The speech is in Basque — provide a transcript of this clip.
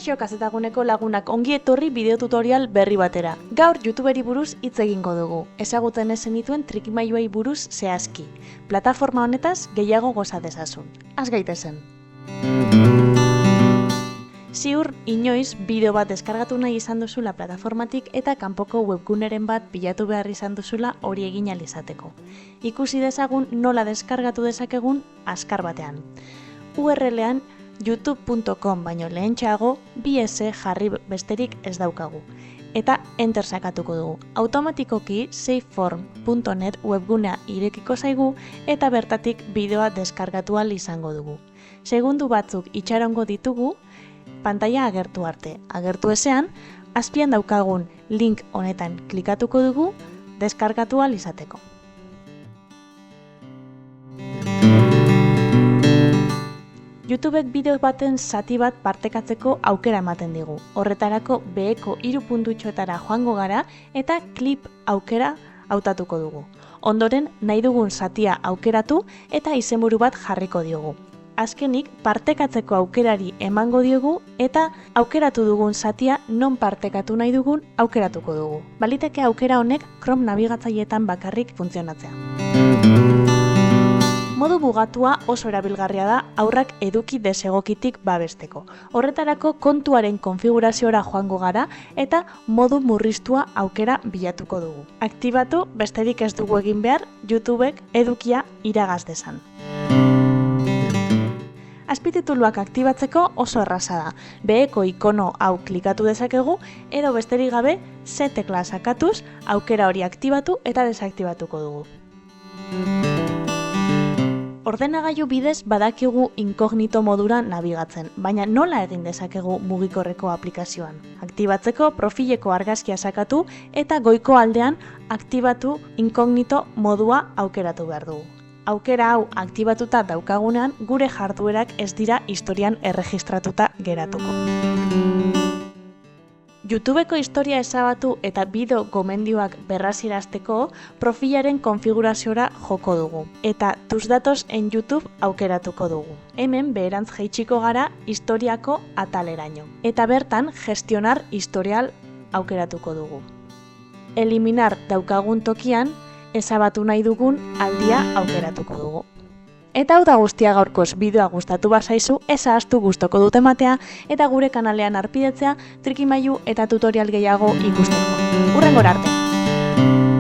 Kaixo Kazetaguneko lagunak, ongi etorri bideo tutorial berri batera. Gaur YouTuberi buruz hitz egingo dugu. Ezagutzen ez zenituen trikimailuei buruz zehazki. Plataforma honetaz gehiago goza dezazun. Az gaitezen. Ziur inoiz bideo bat deskargatu nahi izan duzula plataformatik eta kanpoko webguneren bat bilatu behar izan duzula hori egin ahal izateko. Ikusi dezagun nola deskargatu dezakegun azkar batean. URL-ean youtube.com baino lehentxeago BS jarri besterik ez daukagu. Eta enter sakatuko dugu. Automatikoki saveform.net webgunea irekiko zaigu eta bertatik bideoa deskargatu ahal izango dugu. Segundu batzuk itxarongo ditugu, pantaila agertu arte. Agertu ezean, azpian daukagun link honetan klikatuko dugu deskargatu ahal izateko. YouTubek bideo baten zati bat partekatzeko aukera ematen digu. Horretarako beheko 3 puntutxoetara joango gara eta klip aukera hautatuko dugu. Ondoren nahi dugun zatia aukeratu eta izenburu bat jarriko diogu. Azkenik partekatzeko aukerari emango diogu eta aukeratu dugun zatia non partekatu nahi dugun aukeratuko dugu. Baliteke aukera honek Chrome nabigatzaileetan bakarrik funtzionatzea. Modu bugatua oso erabilgarria da haurrak eduki desegokitik babesteko. Horretarako kontuaren konfiguraziora joango gara eta modu murriztua aukera bilatuko dugu. Aktibatu besterik ez dugu egin behar YouTubek edukia iragaz dezan. Azpitituluak aktibatzeko oso erraza da. Beheko ikono hau klikatu dezakegu edo besterik gabe Z tekla sakatuz aukera hori aktibatu eta desaktibatuko dugu. Ordenagailu bidez badakigu inkognito modura nabigatzen, baina nola egin dezakegu mugikorreko aplikazioan? Aktibatzeko profileko argazkia sakatu eta goiko aldean aktibatu inkognito modua aukeratu behar dugu. Aukera hau aktibatuta daukagunean gure jarduerak ez dira historian erregistratuta geratuko. YouTubeko historia ezabatu eta bideo gomendioak berrazirazteko profilaren konfiguraziora joko dugu eta tus datos en YouTube aukeratuko dugu. Hemen beherantz jaitsiko gara historiako ataleraino eta bertan gestionar historial aukeratuko dugu. Eliminar daukagun tokian ezabatu nahi dugun aldia aukeratuko dugu. Eta hau da guztia gaurkoz, bideoa gustatu bazaizu, ez ahaztu gustoko dut ematea eta gure kanalean arpidetzea trikimailu eta tutorial gehiago ikusteko. Hurrengora arte!